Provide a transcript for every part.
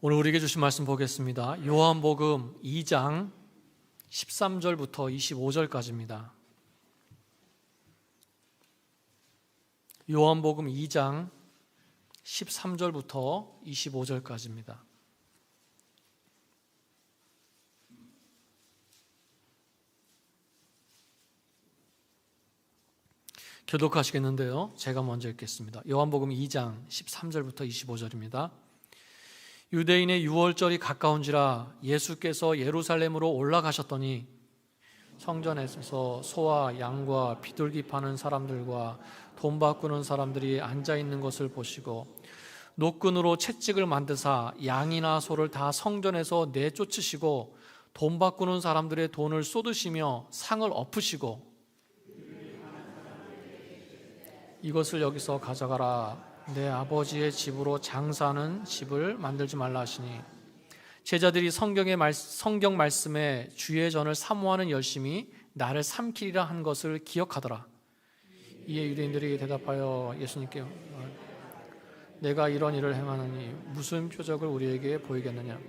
오늘 우리에게 주신 말씀 보겠습니다. 요한복음 2장 13절부터 25절까지입니다. 요한복음 2장 13절부터 25절까지입니다. 교독하시겠는데요. 제가 먼저 읽겠습니다. 요한복음 2장 13절부터 25절입니다. 유대인의 유월절이 가까운지라 예수께서 예루살렘으로 올라가셨더니 성전에서 소와 양과 비둘기 파는 사람들과 돈 바꾸는 사람들이 앉아있는 것을 보시고 노끈으로 채찍을 만드사 양이나 소를 다 성전에서 내쫓으시고 돈 바꾸는 사람들의 돈을 쏟으시며 상을 엎으시고 이것을 여기서 가져가라. 내 아버지의 집으로 장사하는 집을 만들지 말라 하시니 제자들이 성경 말씀에 주의 전을 사모하는 열심이 나를 삼키리라 한 것을 기억하더라. 이에 유대인들이 대답하여 예수님께 내가 이런 일을 행하느니 무슨 표적을 우리에게 보이겠느냐.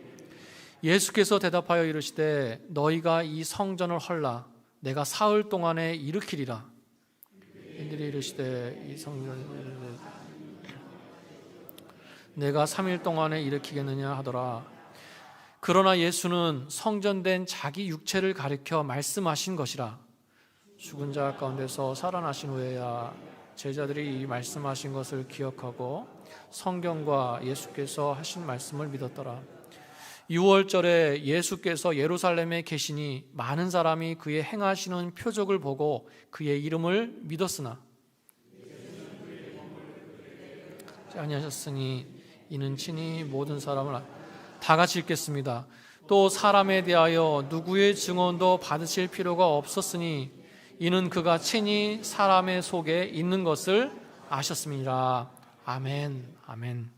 예수께서 대답하여 이르시되 너희가 이 성전을 헐라 내가 사흘 동안에 일으키리라. 이들이 이르시되 이 성전을 내가 3일 동안에 일으키겠느냐 하더라. 그러나 예수는 성전된 자기 육체를 가리켜 말씀하신 것이라. 죽은 자 가운데서 살아나신 후에야 제자들이 이 말씀하신 것을 기억하고 성경과 예수께서 하신 말씀을 믿었더라. 6월절에 예수께서 예루살렘에 계시니 많은 사람이 그의 행하시는 표적을 보고 그의 이름을 믿었으나 아니하셨으니 이는 친히 모든 사람을 다 같이 읽겠습니다. 또 사람에 대하여 누구의 증언도 받으실 필요가 없었으니 이는 그가 친히 사람의 속에 있는 것을 아셨음이니라. 아멘. 아멘.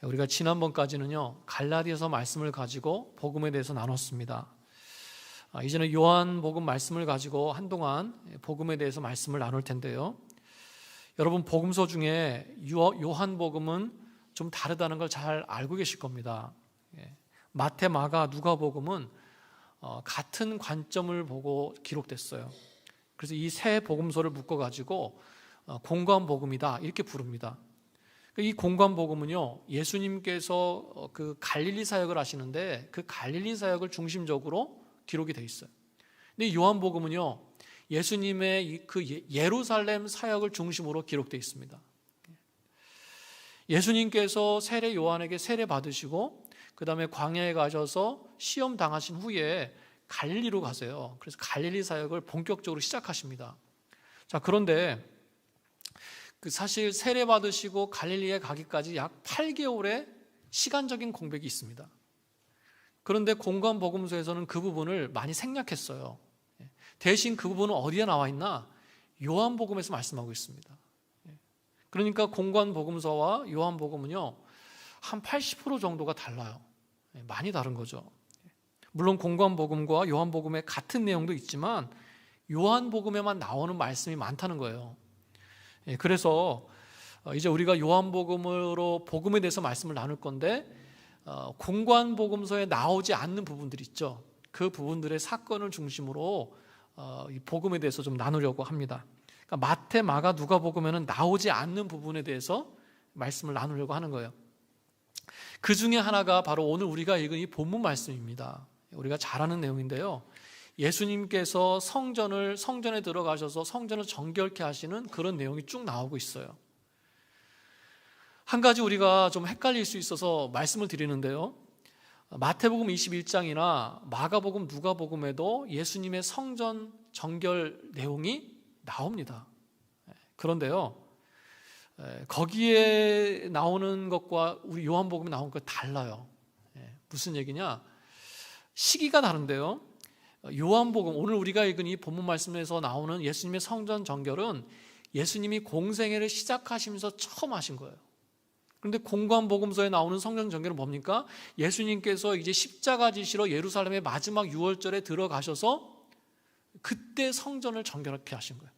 우리가 지난번까지는요 갈라디아서 말씀을 가지고 복음에 대해서 나눴습니다. 이제는 요한복음 말씀을 가지고 한동안 복음에 대해서 말씀을 나눌 텐데요. 여러분 복음서 중에 요한복음은 좀 다르다는 걸 잘 알고 계실 겁니다. 마태, 마가, 누가복음은 같은 관점을 보고 기록됐어요. 그래서 이 세 복음서를 묶어가지고 공관복음이다 이렇게 부릅니다. 이 공관복음은요 예수님께서 그 갈릴리 사역을 하시는데 그 갈릴리 사역을 중심적으로 기록이 돼 있어요. 근데 요한복음은요 예수님의 그 예루살렘 사역을 중심으로 기록되어 있습니다. 예수님께서 세례 요한에게 세례 받으시고 그 다음에 광야에 가셔서 시험 당하신 후에 갈릴리로 가세요. 그래서 갈릴리 사역을 본격적으로 시작하십니다. 자, 그런데 사실 세례 받으시고 갈릴리에 가기까지 약 8개월의 시간적인 공백이 있습니다. 그런데 공관복음서에서는 그 부분을 많이 생략했어요. 대신 그 부분은 어디에 나와 있나? 요한복음에서 말씀하고 있습니다. 그러니까 공관복음서와 요한복음은요 한 80% 정도가 달라요. 많이 다른 거죠. 물론 공관복음과 요한복음에 같은 내용도 있지만 요한복음에만 나오는 말씀이 많다는 거예요. 그래서 이제 우리가 요한복음으로 복음에 대해서 말씀을 나눌 건데 공관복음서에 나오지 않는 부분들 있죠. 그 부분들의 사건을 중심으로 이 복음에 대해서 좀 나누려고 합니다. 그러니까 마태, 마가, 누가복음에는 나오지 않는 부분에 대해서 말씀을 나누려고 하는 거예요. 그 중에 하나가 바로 오늘 우리가 읽은 이 본문 말씀입니다. 우리가 잘 아는 내용인데요. 예수님께서 성전에 들어가셔서 성전을 정결케 하시는 그런 내용이 쭉 나오고 있어요. 한 가지 우리가 좀 헷갈릴 수 있어서 말씀을 드리는데요. 마태복음 21장이나 마가복음, 누가복음에도 예수님의 성전 정결 내용이 나옵니다. 그런데요 거기에 나오는 것과 우리 요한복음에 나온 것 달라요. 무슨 얘기냐? 시기가 다른데요. 요한복음, 오늘 우리가 읽은 이 본문 말씀에서 나오는 예수님의 성전 정결은 예수님이 공생애를 시작하시면서 처음 하신 거예요. 그런데 공관복음서에 나오는 성전 정결은 뭡니까? 예수님께서 이제 십자가 지시러 예루살렘의 마지막 유월절에 들어가셔서 그때 성전을 정결케 하신 거예요.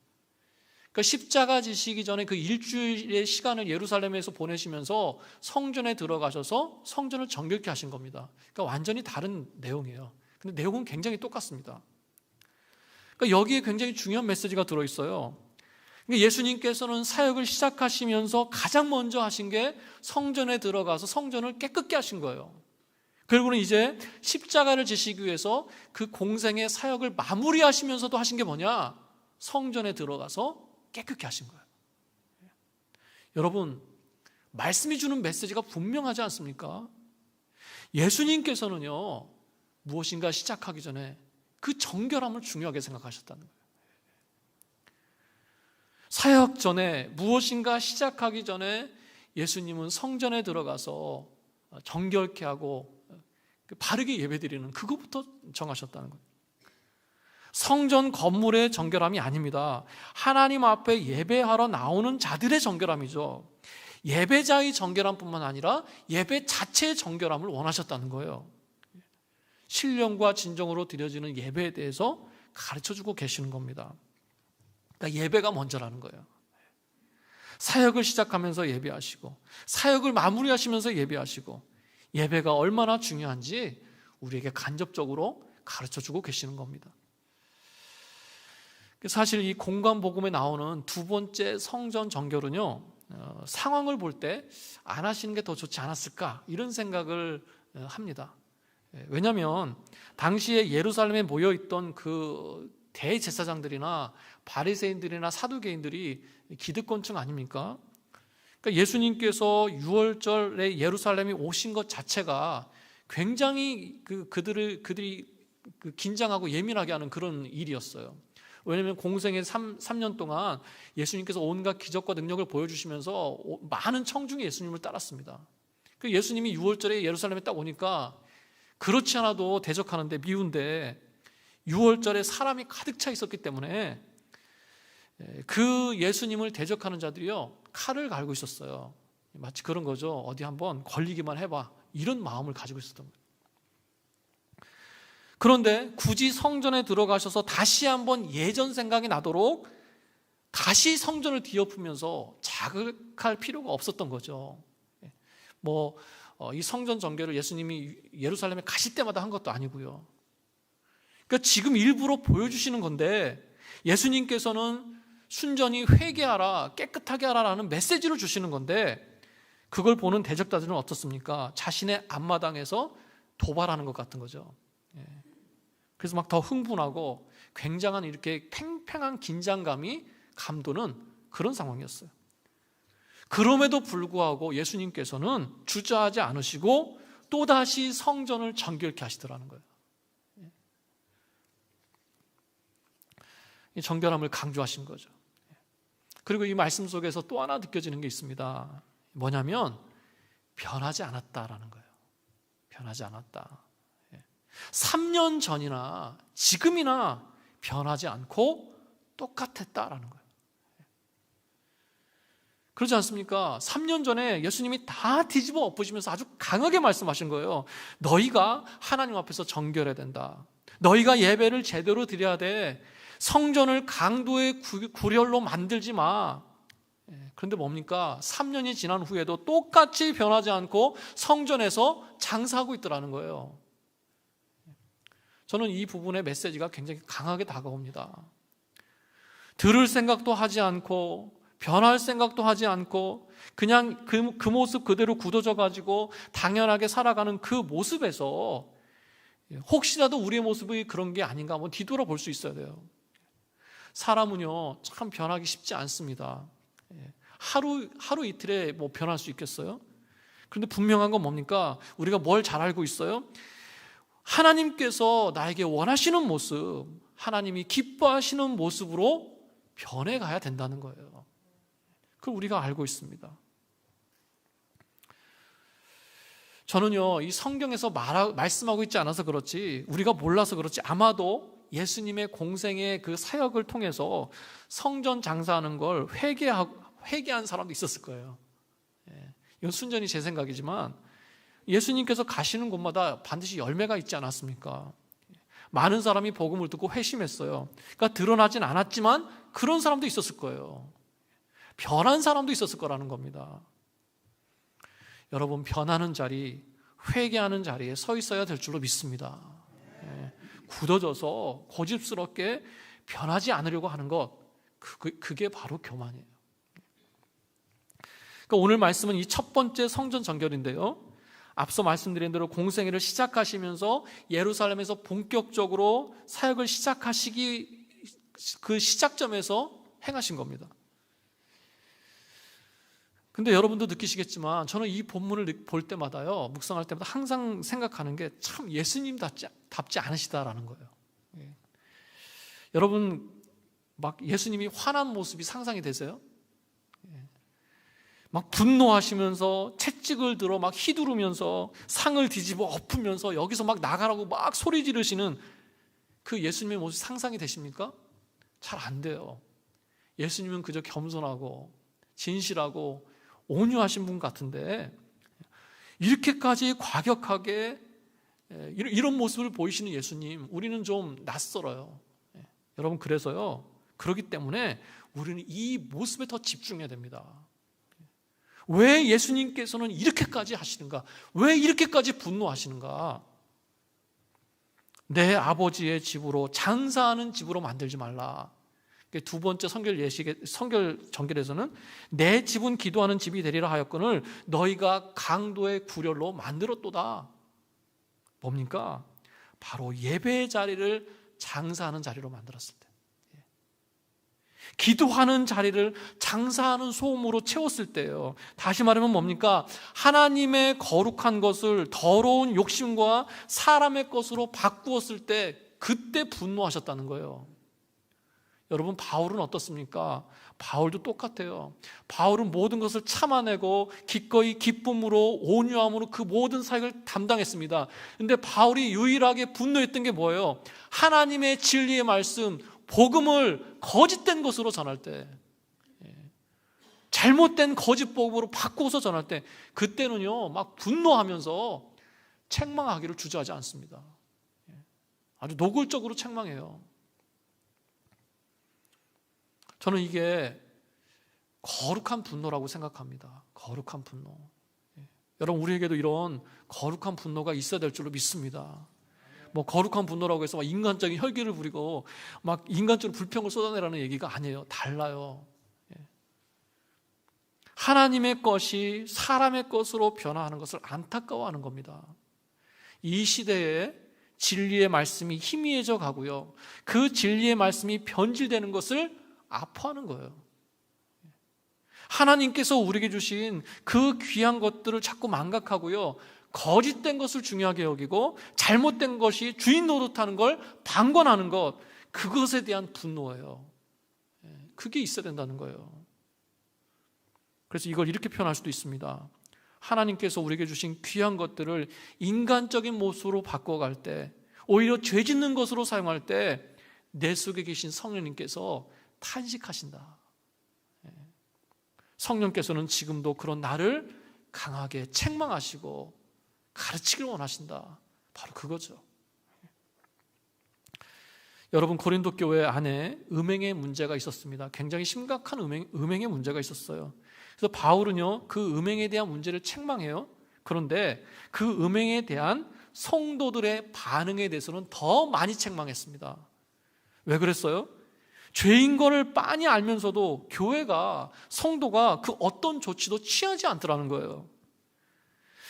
그러니까 십자가 지시기 전에 그 일주일의 시간을 예루살렘에서 보내시면서 성전에 들어가셔서 성전을 정결케 하신 겁니다. 그러니까 완전히 다른 내용이에요. 근데 내용은 굉장히 똑같습니다. 그러니까 여기에 굉장히 중요한 메시지가 들어있어요. 그러니까 예수님께서는 사역을 시작하시면서 가장 먼저 하신 게 성전에 들어가서 성전을 깨끗게 하신 거예요. 그리고는 이제 십자가를 지시기 위해서 그 공생의 사역을 마무리하시면서도 하신 게 뭐냐? 성전에 들어가서 깨끗게 하신 거예요. 여러분, 말씀이 주는 메시지가 분명하지 않습니까? 예수님께서는요, 무엇인가 시작하기 전에 그 정결함을 중요하게 생각하셨다는 거예요. 사역 전에, 무엇인가 시작하기 전에 예수님은 성전에 들어가서 정결케 하고 바르게 예배드리는 그것부터 정하셨다는 거예요. 성전 건물의 정결함이 아닙니다. 하나님 앞에 예배하러 나오는 자들의 정결함이죠. 예배자의 정결함뿐만 아니라 예배 자체의 정결함을 원하셨다는 거예요. 신령과 진정으로 드려지는 예배에 대해서 가르쳐주고 계시는 겁니다. 그러니까 예배가 먼저라는 거예요. 사역을 시작하면서 예배하시고 사역을 마무리하시면서 예배하시고 예배가 얼마나 중요한지 우리에게 간접적으로 가르쳐주고 계시는 겁니다. 사실 이 공관복음에 나오는 두 번째 성전 정결은요, 상황을 볼 때 안 하시는 게 더 좋지 않았을까 이런 생각을 합니다. 왜냐하면 당시에 예루살렘에 모여있던 그 대제사장들이나 바리새인들이나 사두개인들이 기득권층 아닙니까? 그러니까 예수님께서 유월절에 예루살렘에 오신 것 자체가 굉장히 그들이 긴장하고 예민하게 하는 그런 일이었어요. 왜냐하면 공생의 3년 동안 예수님께서 온갖 기적과 능력을 보여주시면서 많은 청중이 예수님을 따랐습니다. 그 예수님이 유월절에 예루살렘에 딱 오니까 그렇지 않아도 대적하는데 미운데 유월절에 사람이 가득 차 있었기 때문에 그 예수님을 대적하는 자들이요 칼을 갈고 있었어요. 마치 그런 거죠. 어디 한번 걸리기만 해봐 이런 마음을 가지고 있었던 거예요. 그런데 굳이 성전에 들어가셔서 다시 한번 예전 생각이 나도록 다시 성전을 뒤엎으면서 자극할 필요가 없었던 거죠. 이 성전 정결을 예수님이 예루살렘에 가실 때마다 한 것도 아니고요. 그러니까 지금 일부러 보여주시는 건데 예수님께서는 순전히 회개하라, 깨끗하게 하라라는 메시지를 주시는 건데 그걸 보는 대적자들은 어떻습니까? 자신의 앞마당에서 도발하는 것 같은 거죠. 그래서 막 더 흥분하고 굉장한 이렇게 팽팽한 긴장감이 감도는 그런 상황이었어요. 그럼에도 불구하고 예수님께서는 주저하지 않으시고 또다시 성전을 정결케 하시더라는 거예요. 이 정결함을 강조하신 거죠. 그리고 이 말씀 속에서 또 하나 느껴지는 게 있습니다. 뭐냐면 변하지 않았다라는 거예요. 변하지 않았다. 3년 전이나 지금이나 변하지 않고 똑같았다라는 거예요. 그렇지 않습니까? 3년 전에 예수님이 다 뒤집어 엎으시면서 아주 강하게 말씀하신 거예요. 너희가 하나님 앞에서 정결해야 된다. 너희가 예배를 제대로 드려야 돼. 성전을 강도의 구렬로 만들지 마. 그런데 뭡니까? 3년이 지난 후에도 똑같이 변하지 않고 성전에서 장사하고 있더라는 거예요. 저는 이 부분의 메시지가 굉장히 강하게 다가옵니다. 들을 생각도 하지 않고 변할 생각도 하지 않고 그냥 그 모습 그대로 굳어져 가지고 당연하게 살아가는 그 모습에서 혹시라도 우리의 모습이 그런 게 아닌가 한번 뒤돌아볼 수 있어야 돼요. 사람은요 참 변하기 쉽지 않습니다. 하루 이틀에 변할 수 있겠어요? 그런데 분명한 건 뭡니까? 우리가 뭘 잘 알고 있어요? 하나님께서 나에게 원하시는 모습, 하나님이 기뻐하시는 모습으로 변해가야 된다는 거예요. 그걸 우리가 알고 있습니다. 저는요 이 성경에서 말씀하고 있지 않아서 그렇지 우리가 몰라서 그렇지 아마도 예수님의 공생의 그 사역을 통해서 성전 장사하는 걸 회개한 사람도 있었을 거예요. 이건 순전히 제 생각이지만 예수님께서 가시는 곳마다 반드시 열매가 있지 않았습니까? 많은 사람이 복음을 듣고 회심했어요. 그러니까 드러나진 않았지만 그런 사람도 있었을 거예요. 변한 사람도 있었을 거라는 겁니다. 여러분, 변하는 자리, 회개하는 자리에 서 있어야 될 줄로 믿습니다. 굳어져서 고집스럽게 변하지 않으려고 하는 것, 그게 바로 교만이에요. 그러니까 오늘 말씀은 이 첫 번째 성전 정결인데요, 앞서 말씀드린 대로 공생애를 시작하시면서 예루살렘에서 본격적으로 사역을 시작하시기 그 시작점에서 행하신 겁니다. 근데 여러분도 느끼시겠지만 저는 이 본문을 볼 때마다요, 묵상할 때마다 항상 생각하는 게 참 예수님답지 않으시다라는 거예요. 여러분, 막 예수님이 화난 모습이 상상이 되세요? 막 분노하시면서 채찍을 들어 막 휘두르면서 상을 뒤집어 엎으면서 여기서 막 나가라고 막 소리 지르시는 그 예수님의 모습이 상상이 되십니까? 잘 안 돼요. 예수님은 그저 겸손하고 진실하고 온유하신 분 같은데 이렇게까지 과격하게 이런 모습을 보이시는 예수님, 우리는 좀 낯설어요. 여러분, 그래서요, 그렇기 때문에 우리는 이 모습에 더 집중해야 됩니다. 왜 예수님께서는 이렇게까지 하시는가? 왜 이렇게까지 분노하시는가? 내 아버지의 집으로, 장사하는 집으로 만들지 말라. 두 번째 성결 정결에서는 내 집은 기도하는 집이 되리라 하였거늘 너희가 강도의 구렬로 만들었도다. 뭡니까? 바로 예배의 자리를 장사하는 자리로 만들었을 때, 기도하는 자리를 장사하는 소음으로 채웠을 때예요. 다시 말하면 뭡니까? 하나님의 거룩한 것을 더러운 욕심과 사람의 것으로 바꾸었을 때 그때 분노하셨다는 거예요. 여러분, 바울은 어떻습니까? 바울도 똑같아요. 바울은 모든 것을 참아내고 기꺼이 기쁨으로 온유함으로 그 모든 사역을 담당했습니다. 그런데 바울이 유일하게 분노했던 게 뭐예요? 하나님의 진리의 말씀, 복음을 거짓된 것으로 전할 때, 잘못된 거짓 복음으로 바꾸어서 전할 때, 그때는요 막 분노하면서 책망하기를 주저하지 않습니다. 아주 노골적으로 책망해요. 저는 이게 거룩한 분노라고 생각합니다. 거룩한 분노. 여러분, 우리에게도 이런 거룩한 분노가 있어야 될 줄로 믿습니다. 뭐 거룩한 분노라고 해서 막 인간적인 혈기를 부리고 막 인간적인 불평을 쏟아내라는 얘기가 아니에요. 달라요. 하나님의 것이 사람의 것으로 변화하는 것을 안타까워하는 겁니다. 이 시대에 진리의 말씀이 희미해져 가고요, 그 진리의 말씀이 변질되는 것을 아파하는 거예요. 하나님께서 우리에게 주신 그 귀한 것들을 자꾸 망각하고요, 거짓된 것을 중요하게 여기고 잘못된 것이 주인 노릇하는 걸 방관하는 것, 그것에 대한 분노예요. 그게 있어야 된다는 거예요. 그래서 이걸 이렇게 표현할 수도 있습니다. 하나님께서 우리에게 주신 귀한 것들을 인간적인 모습으로 바꿔갈 때, 오히려 죄 짓는 것으로 사용할 때 내 속에 계신 성령님께서 탄식하신다. 성령께서는 지금도 그런 나를 강하게 책망하시고 가르치길 원하신다. 바로 그거죠. 여러분, 고린도 교회 안에 음행의 문제가 있었습니다. 굉장히 심각한 음행의 문제가 있었어요. 그래서 바울은요, 그 음행에 대한 문제를 책망해요. 그런데 그 음행에 대한 성도들의 반응에 대해서는 더 많이 책망했습니다. 왜 그랬어요? 죄인 거를 빤히 알면서도 교회가, 성도가 그 어떤 조치도 취하지 않더라는 거예요.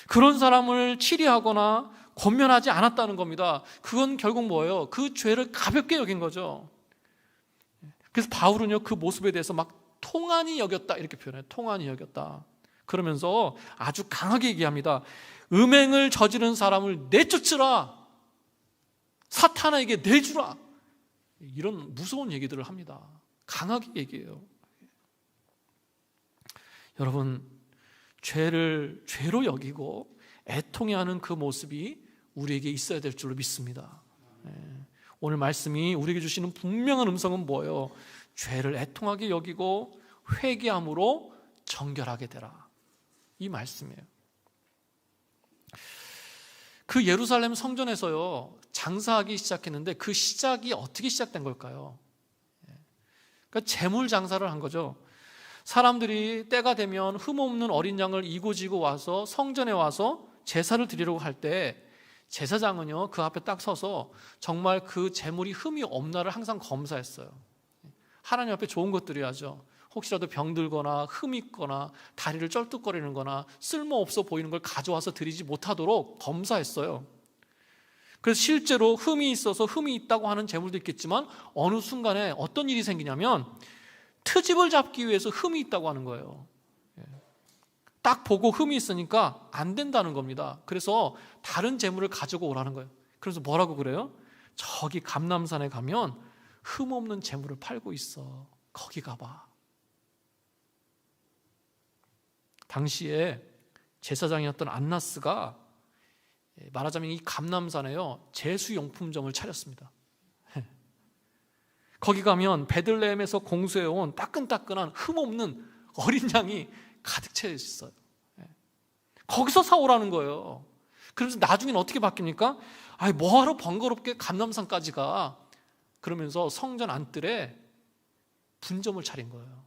그런 사람을 치리하거나 권면하지 않았다는 겁니다. 그건 결국 뭐예요? 그 죄를 가볍게 여긴 거죠. 그래서 바울은요, 그 모습에 대해서 막 통한이 여겼다, 이렇게 표현해요. 통한이 여겼다. 그러면서 아주 강하게 얘기합니다. 음행을 저지른 사람을 내쫓으라, 사탄에게 내주라, 이런 무서운 얘기들을 합니다. 강하게 얘기해요. 여러분, 죄를 죄로 여기고 애통해하는 그 모습이 우리에게 있어야 될 줄로 믿습니다. 오늘 말씀이 우리에게 주시는 분명한 음성은 뭐예요? 죄를 애통하게 여기고 회개함으로 정결하게 되라, 이 말씀이에요. 그 예루살렘 성전에서요, 장사하기 시작했는데 그 시작이 어떻게 시작된 걸까요? 그러니까 재물 장사를 한 거죠. 사람들이 때가 되면 흠없는 어린 양을 이고지고 와서 성전에 와서 제사를 드리려고 할 때 제사장은요, 그 앞에 딱 서서 정말 그 재물이 흠이 없나를 항상 검사했어요. 하나님 앞에 좋은 것 드려야죠. 혹시라도 병들거나 흠 있거나 다리를 쩔뚝거리는 거나 쓸모없어 보이는 걸 가져와서 드리지 못하도록 검사했어요. 그래서 실제로 흠이 있어서 흠이 있다고 하는 재물도 있겠지만 어느 순간에 어떤 일이 생기냐면 트집을 잡기 위해서 흠이 있다고 하는 거예요. 딱 보고 흠이 있으니까 안 된다는 겁니다. 그래서 다른 재물을 가지고 오라는 거예요. 그래서 뭐라고 그래요? 저기 감람산에 가면 흠 없는 재물을 팔고 있어. 거기 가봐. 당시에 제사장이었던 안나스가 말하자면 이 감람산에요, 제수용품점을 차렸습니다. 거기 가면 베들레헴에서 공수해온 따끈따끈한 흠없는 어린 양이 가득 채 있어요. 거기서 사오라는 거예요. 그래서 나중에는 어떻게 바뀝니까? 뭐하러 번거롭게 감람산까지 가? 그러면서 성전 안뜰에 분점을 차린 거예요.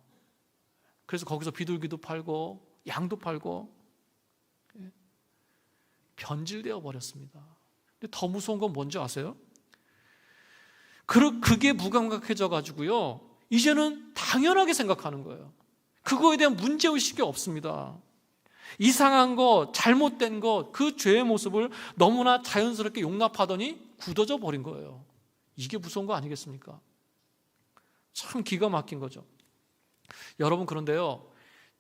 그래서 거기서 비둘기도 팔고 양도 팔고 변질되어 버렸습니다. 근데 더 무서운 건 뭔지 아세요? 그게 무감각해져 가지고요, 이제는 당연하게 생각하는 거예요. 그거에 대한 문제의식이 없습니다. 이상한 것, 잘못된 것, 그 죄의 모습을 너무나 자연스럽게 용납하더니 굳어져 버린 거예요. 이게 무서운 거 아니겠습니까? 참 기가 막힌 거죠. 여러분, 그런데요,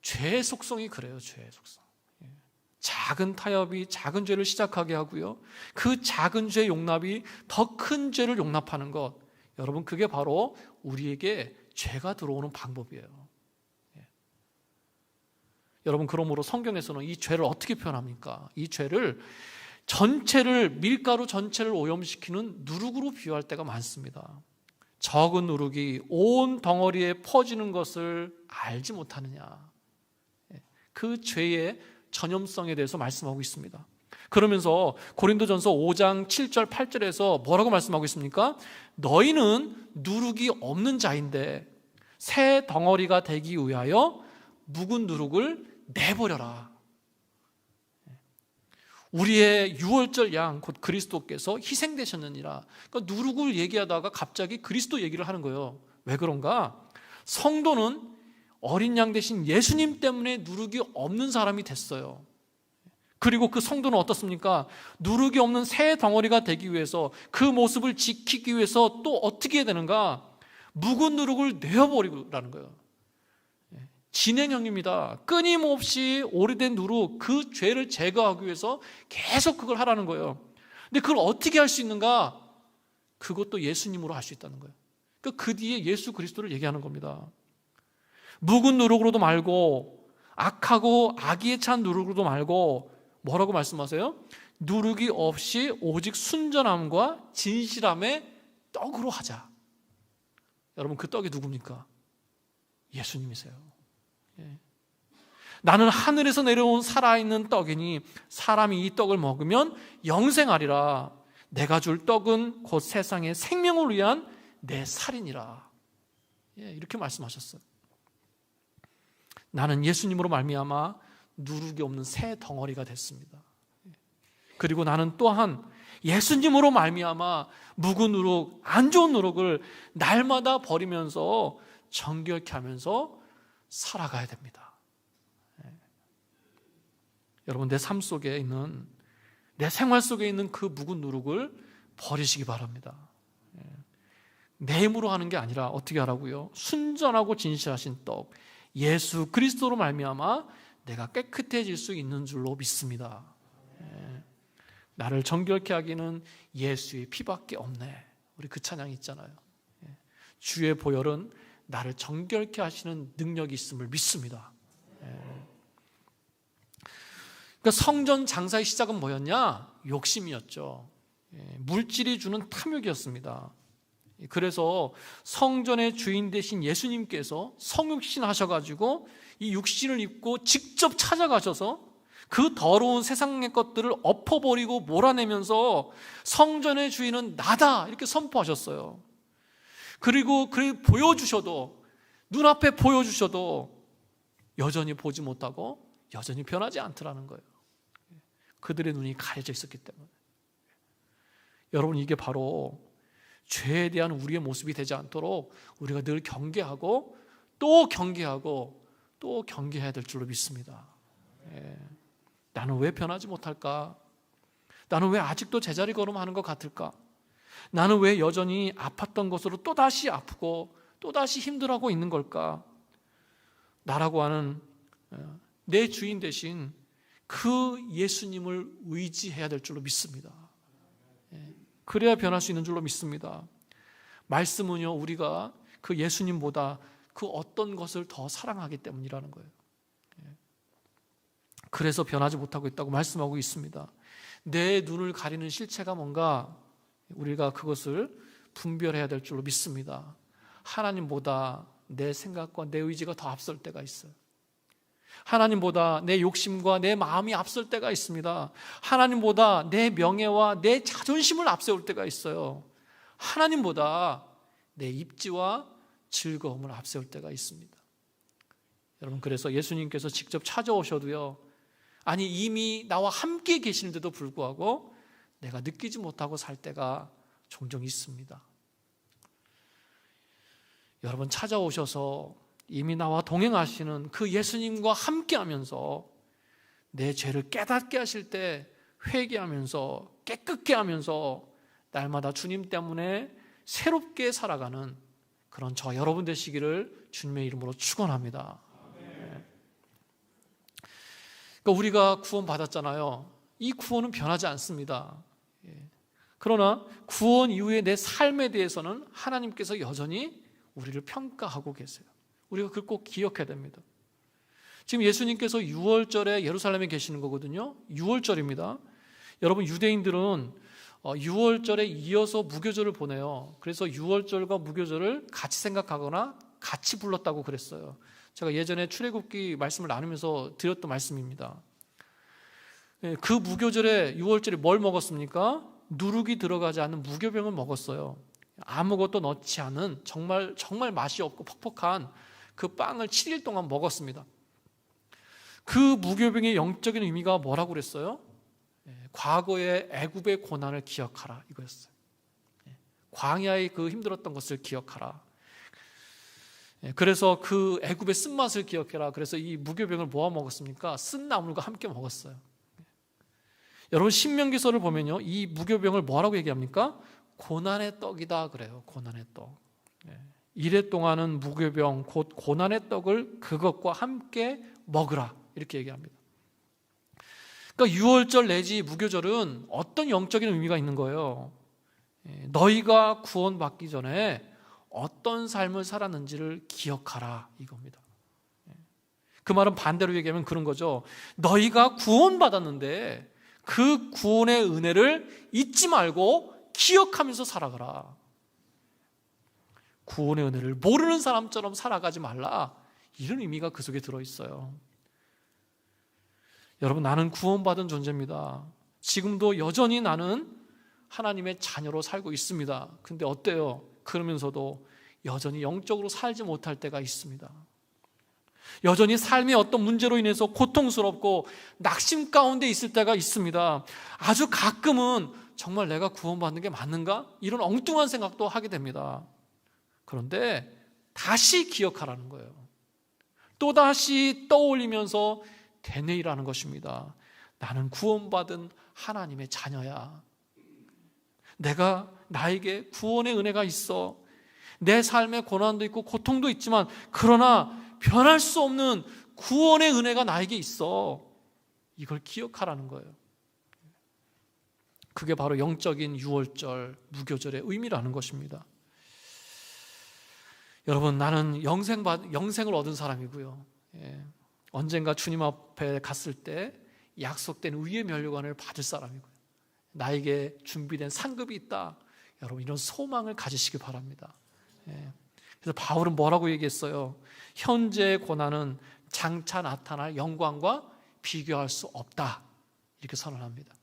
죄의 속성이 그래요. 죄의 속성. 작은 타협이 작은 죄를 시작하게 하고요, 그 작은 죄의 용납이 더 큰 죄를 용납하는 것, 여러분, 그게 바로 우리에게 죄가 들어오는 방법이에요. 여러분, 그러므로 성경에서는 이 죄를 어떻게 표현합니까? 이 죄를 밀가루 전체를 오염시키는 누룩으로 비유할 때가 많습니다. 적은 누룩이 온 덩어리에 퍼지는 것을 알지 못하느냐, 그 죄의 전염성에 대해서 말씀하고 있습니다. 그러면서 고린도전서 5장 7절 8절에서 뭐라고 말씀하고 있습니까? 너희는 누룩이 없는 자인데 새 덩어리가 되기 위하여 묵은 누룩을 내버려라. 우리의 유월절 양 곧 그리스도께서 희생되셨느니라. 그러니까 누룩을 얘기하다가 갑자기 그리스도 얘기를 하는 거예요. 왜 그런가? 성도는 어린 양 대신 예수님 때문에 누룩이 없는 사람이 됐어요. 그리고 그 성도는 어떻습니까? 누룩이 없는 새 덩어리가 되기 위해서, 그 모습을 지키기 위해서 또 어떻게 해야 되는가? 묵은 누룩을 내어버리라는 거예요. 진행형입니다. 끊임없이 오래된 누룩, 그 죄를 제거하기 위해서 계속 그걸 하라는 거예요. 근데 그걸 어떻게 할 수 있는가? 그것도 예수님으로 할 수 있다는 거예요. 그 뒤에 예수 그리스도를 얘기하는 겁니다. 묵은 누룩으로도 말고 악하고 악의에 찬 누룩으로도 말고 뭐라고 말씀하세요? 누룩이 없이 오직 순전함과 진실함의 떡으로 하자. 여러분, 그 떡이 누굽니까? 예수님이세요. 나는 하늘에서 내려온 살아있는 떡이니 사람이 이 떡을 먹으면 영생하리라. 내가 줄 떡은 곧 세상의 생명을 위한 내 살이니라. 이렇게 말씀하셨어요. 나는 예수님으로 말미암아 누룩이 없는 새 덩어리가 됐습니다. 그리고 나는 또한 예수님으로 말미암아 묵은 누룩, 안 좋은 누룩을 날마다 버리면서 정결케 하면서 살아가야 됩니다. 여러분, 내 삶 속에 있는, 내 생활 속에 있는 그 묵은 누룩을 버리시기 바랍니다. 내 힘으로 하는 게 아니라 어떻게 하라고요? 순전하고 진실하신 떡, 예수 그리스도로 말미암아 내가 깨끗해질 수 있는 줄로 믿습니다. 나를 정결케 하기는 예수의 피밖에 없네. 우리 그 찬양이 있잖아요. 주의 보혈은 나를 정결케 하시는 능력이 있음을 믿습니다. 그러니까 성전 장사의 시작은 뭐였냐? 욕심이었죠. 물질이 주는 탐욕이었습니다. 그래서 성전의 주인 되신 예수님께서 성육신 하셔가지고 이 육신을 입고 직접 찾아가셔서 그 더러운 세상의 것들을 엎어버리고 몰아내면서 성전의 주인은 나다 이렇게 선포하셨어요. 그리고 보여주셔도, 눈앞에 보여주셔도 여전히 보지 못하고 여전히 변하지 않더라는 거예요. 그들의 눈이 가려져 있었기 때문에. 여러분, 이게 바로 죄에 대한 우리의 모습이 되지 않도록 우리가 늘 경계하고 또 경계하고 또 경계해야 될 줄로 믿습니다. 나는 왜 변하지 못할까? 나는 왜 아직도 제자리 걸음하는 것 같을까? 나는 왜 여전히 아팠던 것으로 또다시 아프고 또다시 힘들어하고 있는 걸까? 나라고 하는 내 주인 대신 그 예수님을 의지해야 될 줄로 믿습니다. 그래야 변할 수 있는 줄로 믿습니다. 말씀은요, 우리가 그 예수님보다 그 어떤 것을 더 사랑하기 때문이라는 거예요. 그래서 변하지 못하고 있다고 말씀하고 있습니다. 내 눈을 가리는 실체가 뭔가 우리가 그것을 분별해야 될 줄로 믿습니다. 하나님보다 내 생각과 내 의지가 더 앞설 때가 있어요. 하나님보다 내 욕심과 내 마음이 앞설 때가 있습니다. 하나님보다 내 명예와 내 자존심을 앞세울 때가 있어요. 하나님보다 내 입지와 즐거움을 앞세울 때가 있습니다. 여러분, 그래서 예수님께서 직접 찾아오셔도요, 아니 이미 나와 함께 계시는데도 불구하고 내가 느끼지 못하고 살 때가 종종 있습니다. 여러분, 찾아오셔서 이미 나와 동행하시는 그 예수님과 함께 하면서 내 죄를 깨닫게 하실 때 회개하면서 깨끗게 하면서 날마다 주님 때문에 새롭게 살아가는 그런 저 여러분 되시기를 주님의 이름으로 축원합니다. 그러니까 우리가 구원 받았잖아요. 이 구원은 변하지 않습니다. 그러나 구원 이후의 내 삶에 대해서는 하나님께서 여전히 우리를 평가하고 계세요. 우리가 그걸 꼭 기억해야 됩니다. 지금 예수님께서 6월절에 예루살렘에 계시는 거거든요. 6월절입니다. 여러분, 유대인들은 6월절에 이어서 무교절을 보내요. 그래서 6월절과 무교절을 같이 생각하거나 같이 불렀다고 그랬어요. 제가 예전에 출애굽기 말씀을 나누면서 드렸던 말씀입니다. 그 무교절에 6월절에 뭘 먹었습니까? 누룩이 들어가지 않는 무교병을 먹었어요. 아무것도 넣지 않은 정말 맛이 없고 퍽퍽한 그 빵을 7일 동안 먹었습니다. 그 무교병의 영적인 의미가 뭐라고 그랬어요? 과거의 애굽의 고난을 기억하라, 이거였어요. 광야의 그 힘들었던 것을 기억하라. 그래서 그 애굽의 쓴맛을 기억해라. 그래서 이 무교병을 모아 먹었습니까? 쓴 나물과 함께 먹었어요. 여러분, 신명기서를 보면요, 이 무교병을 뭐라고 얘기합니까? 고난의 떡이다 그래요. 고난의 떡. 이래 동안은 무교병 곧 고난의 떡을 그것과 함께 먹으라, 이렇게 얘기합니다. 그러니까 6월절 내지 무교절은 어떤 영적인 의미가 있는 거예요. 너희가 구원받기 전에 어떤 삶을 살았는지를 기억하라, 이겁니다. 그 말은 반대로 얘기하면 그런 거죠. 너희가 구원받았는데 그 구원의 은혜를 잊지 말고 기억하면서 살아가라. 구원의 은혜를 모르는 사람처럼 살아가지 말라, 이런 의미가 그 속에 들어있어요. 여러분, 나는 구원받은 존재입니다. 지금도 여전히 나는 하나님의 자녀로 살고 있습니다. 근데 어때요? 그러면서도 여전히 영적으로 살지 못할 때가 있습니다. 여전히 삶의 어떤 문제로 인해서 고통스럽고 낙심 가운데 있을 때가 있습니다. 아주 가끔은 정말 내가 구원받는 게 맞는가? 이런 엉뚱한 생각도 하게 됩니다. 그런데 다시 기억하라는 거예요. 또다시 떠올리면서 되뇌이라는 것입니다. 나는 구원받은 하나님의 자녀야. 나에게 구원의 은혜가 있어. 내 삶에 고난도 있고 고통도 있지만 그러나 변할 수 없는 구원의 은혜가 나에게 있어. 이걸 기억하라는 거예요. 그게 바로 영적인 유월절, 무교절의 의미라는 것입니다. 여러분, 나는 영생을 얻은 사람이고요. 언젠가 주님 앞에 갔을 때 약속된 의의 면류관을 받을 사람이고요. 나에게 준비된 상급이 있다. 여러분, 이런 소망을 가지시기 바랍니다. 그래서 바울은 뭐라고 얘기했어요? 현재의 고난은 장차 나타날 영광과 비교할 수 없다. 이렇게 선언합니다.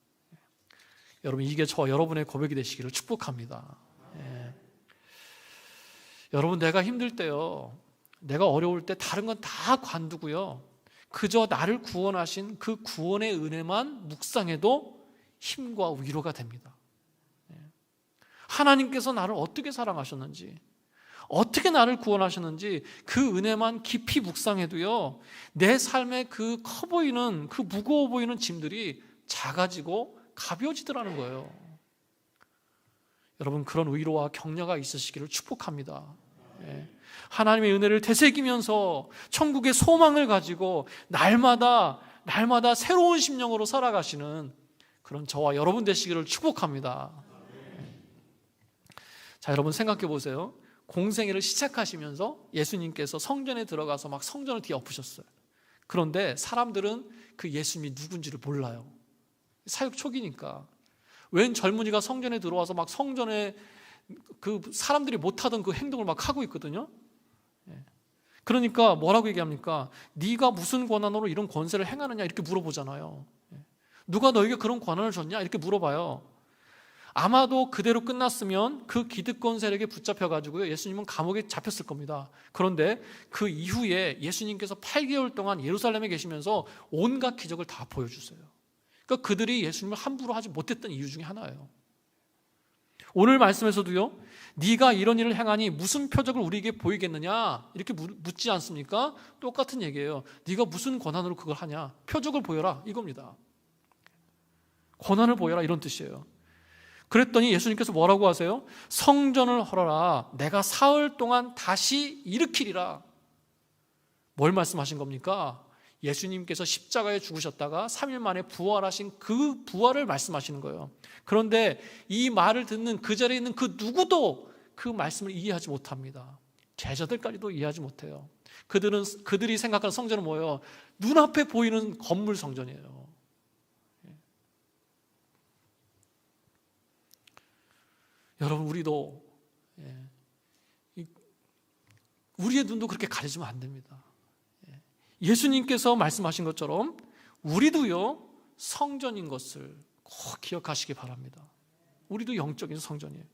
여러분, 이게 저와 여러분의 고백이 되시기를 축복합니다. 여러분, 내가 힘들 때요, 내가 어려울 때 다른 건 다 관두고요, 그저 나를 구원하신 그 구원의 은혜만 묵상해도 힘과 위로가 됩니다. 하나님께서 나를 어떻게 사랑하셨는지, 어떻게 나를 구원하셨는지 그 은혜만 깊이 묵상해도요, 내 삶에 그 커 보이는, 그 무거워 보이는 짐들이 작아지고 가벼워지더라는 거예요. 여러분, 그런 위로와 격려가 있으시기를 축복합니다. 하나님의 은혜를 되새기면서 천국의 소망을 가지고 날마다 새로운 심령으로 살아가시는 그런 저와 여러분 되시기를 축복합니다. 자, 여러분 생각해 보세요. 공생애를 시작하시면서 예수님께서 성전에 들어가서 막 성전을 뒤엎으셨어요. 그런데 사람들은 그 예수님이 누군지를 몰라요. 사역 초기니까. 웬 젊은이가 성전에 들어와서 막 성전에 그 사람들이 못하던 그 행동을 막 하고 있거든요. 그러니까 뭐라고 얘기합니까? 네가 무슨 권한으로 이런 권세를 행하느냐 이렇게 물어보잖아요. 누가 너에게 그런 권한을 줬냐 이렇게 물어봐요. 아마도 그대로 끝났으면 그 기득권 세력에 붙잡혀가지고요, 예수님은 감옥에 잡혔을 겁니다. 그런데 그 이후에 예수님께서 8개월 동안 예루살렘에 계시면서 온갖 기적을 다 보여주세요. 그러니까 그들이 예수님을 함부로 하지 못했던 이유 중에 하나예요. 오늘 말씀에서도요, 네가 이런 일을 행하니 무슨 표적을 우리에게 보이겠느냐 이렇게 묻지 않습니까? 똑같은 얘기예요. 네가 무슨 권한으로 그걸 하냐, 표적을 보여라 이겁니다. 권한을 보여라 이런 뜻이에요. 그랬더니 예수님께서 뭐라고 하세요? 성전을 헐어라, 내가 사흘 동안 다시 일으키리라. 뭘 말씀하신 겁니까? 예수님께서 십자가에 죽으셨다가 3일 만에 부활하신 그 부활을 말씀하시는 거예요. 그런데 이 말을 듣는 그 자리에 있는 그 누구도 그 말씀을 이해하지 못합니다. 제자들까지도 이해하지 못해요. 그들이 생각하는 성전은 뭐예요? 눈앞에 보이는 건물 성전이에요. 여러분, 우리도 우리의 눈도 그렇게 가려지면 안 됩니다. 예수님께서 말씀하신 것처럼 우리도요, 성전인 것을 꼭 기억하시기 바랍니다. 우리도 영적인 성전이에요.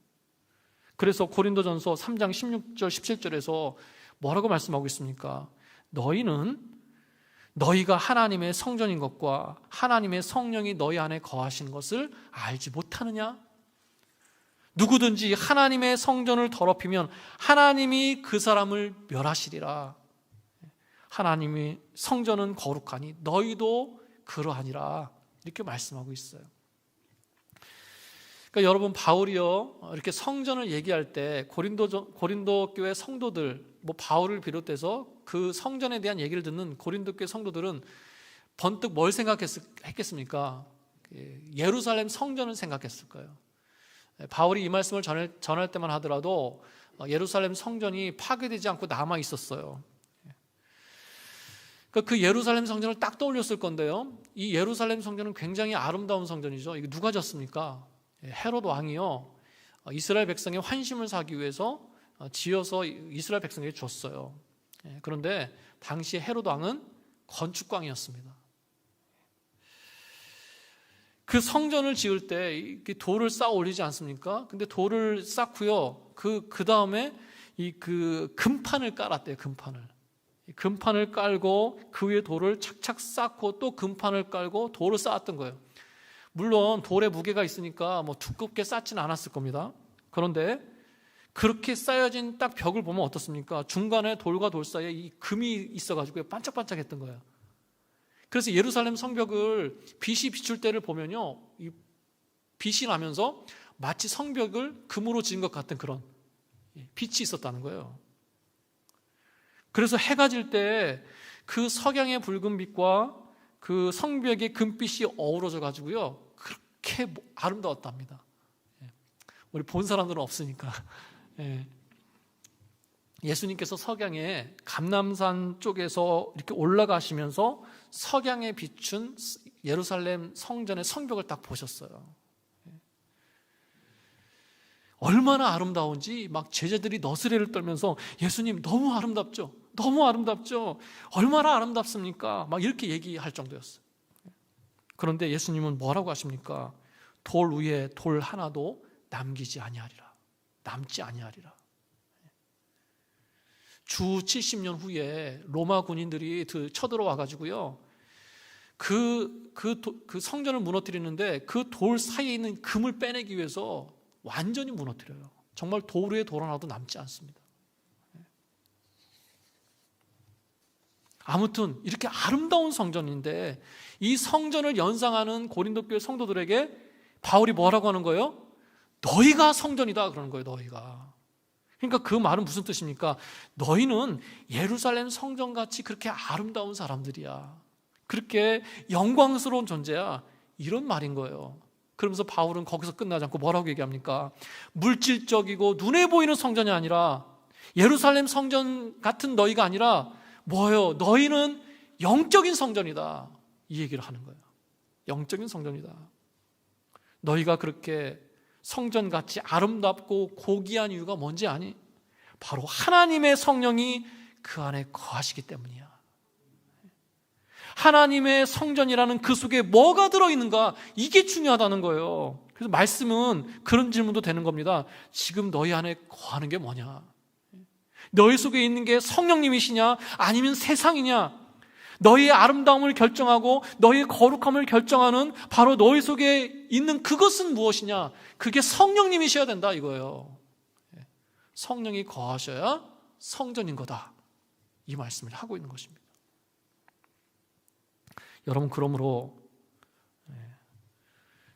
그래서 고린도전서 3장 16절 17절에서 뭐라고 말씀하고 있습니까? 너희가 하나님의 성전인 것과 하나님의 성령이 너희 안에 거하시는 것을 알지 못하느냐? 누구든지 하나님의 성전을 더럽히면 하나님이 그 사람을 멸하시리라. 하나님의 성전은 거룩하니 너희도 그러하니라. 이렇게 말씀하고 있어요. 그러니까 여러분, 바울이요, 이렇게 성전을 얘기할 때 고린도 교회 성도들, 뭐 바울을 비롯해서 그 성전에 대한 얘기를 듣는 고린도 교회 성도들은 번뜩 뭘 생각했겠습니까? 예루살렘 성전을 생각했을 거예요. 바울이 이 말씀을 전할 때만 하더라도 예루살렘 성전이 파괴되지 않고 남아 있었어요. 그 예루살렘 성전을 딱 떠올렸을 건데요, 이 예루살렘 성전은 굉장히 아름다운 성전이죠. 이게 누가 졌습니까? 헤롯 왕이요, 이스라엘 백성의 환심을 사기 위해서 지어서 이스라엘 백성에게 줬어요. 그런데 당시 헤롯 왕은 건축광이었습니다. 그 성전을 지을 때 돌을 쌓아 올리지 않습니까? 근데 돌을 쌓고요, 그 다음에 그 금판을 깔았대요. 금판을 깔고 그 위에 돌을 착착 쌓고 또 금판을 깔고 돌을 쌓았던 거예요. 물론 돌에 무게가 있으니까 뭐 두껍게 쌓지는 않았을 겁니다. 그런데 그렇게 쌓여진 딱 벽을 보면 어떻습니까? 중간에 돌과 돌 사이에 이 금이 있어가지고 반짝반짝했던 거예요. 그래서 예루살렘 성벽을 빛이 비출 때를 보면요, 이 빛이 나면서 마치 성벽을 금으로 지은 것 같은 그런 빛이 있었다는 거예요. 그래서 해가 질 때 그 석양의 붉은 빛과 그 성벽의 금빛이 어우러져 가지고요, 그렇게 아름다웠답니다. 우리 본 사람들은 없으니까. 예수님께서 석양에 감람산 쪽에서 이렇게 올라가시면서 석양에 비춘 예루살렘 성전의 성벽을 딱 보셨어요. 얼마나 아름다운지 막 제자들이 너스레를 떨면서 예수님 너무 아름답죠? 너무 아름답죠? 얼마나 아름답습니까? 막 이렇게 얘기할 정도였어요. 그런데 예수님은 뭐라고 하십니까? 돌 위에 돌 하나도 남기지 아니하리라. 남지 아니하리라. 주 70년 후에 로마 군인들이 쳐들어와 가지고요, 그 성전을 무너뜨리는데 그 돌 사이에 있는 금을 빼내기 위해서 완전히 무너뜨려요. 정말 돌 위에 돌 하나도 남지 않습니다. 아무튼 이렇게 아름다운 성전인데 이 성전을 연상하는 고린도 교회 성도들에게 바울이 뭐라고 하는 거예요? 너희가 성전이다 그러는 거예요. 너희가. 그러니까 그 말은 무슨 뜻입니까? 너희는 예루살렘 성전같이 그렇게 아름다운 사람들이야. 그렇게 영광스러운 존재야. 이런 말인 거예요. 그러면서 바울은 거기서 끝나지 않고 뭐라고 얘기합니까? 물질적이고 눈에 보이는 성전이 아니라, 예루살렘 성전 같은 너희가 아니라 뭐예요? 너희는 영적인 성전이다. 이 얘기를 하는 거예요. 영적인 성전이다. 너희가 그렇게 성전같이 아름답고 고귀한 이유가 뭔지 아니? 바로 하나님의 성령이 그 안에 거하시기 때문이야. 하나님의 성전이라는 그 속에 뭐가 들어있는가? 이게 중요하다는 거예요. 그래서 말씀은 그런 질문도 되는 겁니다. 지금 너희 안에 거하는 게 뭐냐? 너희 속에 있는 게 성령님이시냐? 아니면 세상이냐? 너희의 아름다움을 결정하고 너희의 거룩함을 결정하는 바로 너희 속에 있는 그것은 무엇이냐? 그게 성령님이셔야 된다 이거예요. 성령이 거하셔야 성전인 거다. 이 말씀을 하고 있는 것입니다. 여러분, 그러므로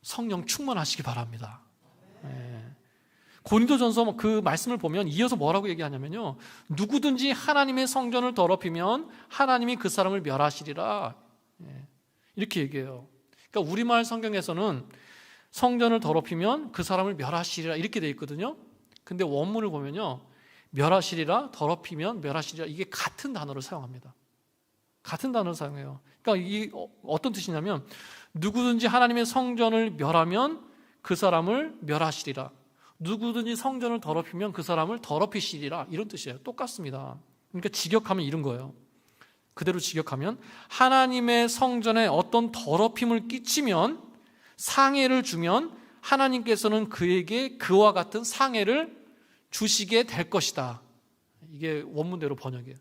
성령 충만하시기 바랍니다. 고린도전서 그 말씀을 보면 이어서 뭐라고 얘기하냐면요, 누구든지 하나님의 성전을 더럽히면 하나님이 그 사람을 멸하시리라, 이렇게 얘기해요. 그러니까 우리말 성경에서는 성전을 더럽히면 그 사람을 멸하시리라 이렇게 되어 있거든요. 근데 원문을 보면요, 멸하시리라, 더럽히면 멸하시리라, 이게 같은 단어를 사용합니다. 같은 단어를 사용해요. 그러니까 이게 어떤 뜻이냐면, 누구든지 하나님의 성전을 멸하면 그 사람을 멸하시리라, 누구든지 성전을 더럽히면 그 사람을 더럽히시리라, 이런 뜻이에요. 똑같습니다. 그러니까 직역하면 이런 거예요. 그대로 직역하면 하나님의 성전에 어떤 더럽힘을 끼치면, 상해를 주면 하나님께서는 그에게 그와 같은 상해를 주시게 될 것이다. 이게 원문대로 번역이에요.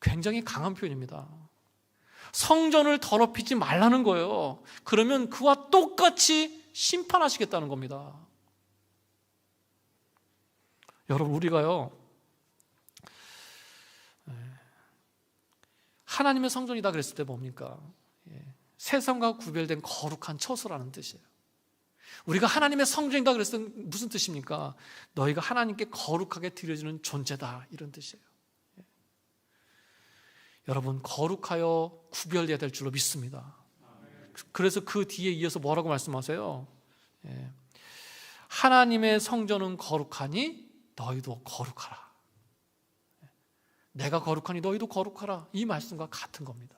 굉장히 강한 표현입니다. 성전을 더럽히지 말라는 거예요. 그러면 그와 똑같이 심판하시겠다는 겁니다. 여러분, 우리가요, 하나님의 성전이다 그랬을 때 뭡니까? 세상과 구별된 거룩한 처소라는 뜻이에요. 우리가 하나님의 성전이다 그랬을 때 무슨 뜻입니까? 너희가 하나님께 거룩하게 드려지는 존재다, 이런 뜻이에요. 여러분, 거룩하여 구별되어야 될 줄로 믿습니다. 그래서 그 뒤에 이어서 뭐라고 말씀하세요? 하나님의 성전은 거룩하니 너희도 거룩하라. 내가 거룩하니 너희도 거룩하라. 이 말씀과 같은 겁니다.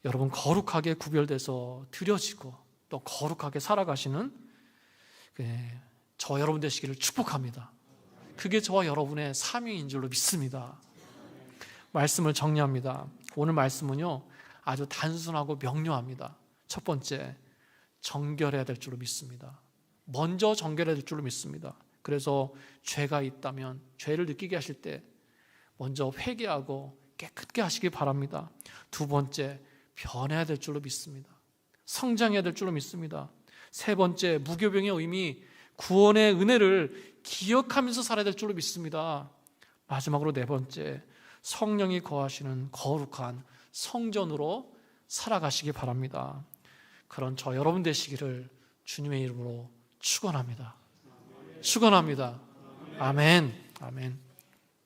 여러분, 거룩하게 구별돼서 드려지고 또 거룩하게 살아가시는 저 여러분 되시기를 축복합니다. 그게 저와 여러분의 사명인 줄로 믿습니다. 말씀을 정리합니다. 오늘 말씀은요, 아주 단순하고 명료합니다. 첫 번째, 정결해야 될 줄로 믿습니다. 먼저 정결해야 될 줄로 믿습니다. 그래서 죄가 있다면 죄를 느끼게 하실 때 먼저 회개하고 깨끗게 하시기 바랍니다. 두 번째, 변해야 될 줄로 믿습니다. 성장해야 될 줄로 믿습니다. 세 번째, 무교병의 의미, 구원의 은혜를 기억하면서 살아야 될 줄로 믿습니다. 마지막으로 네 번째, 성령이 거하시는 거룩한 성전으로 살아가시기 바랍니다. 그런 저 여러분 되시기를 주님의 이름으로 축원합니다. 축원합니다. 아멘. 아멘.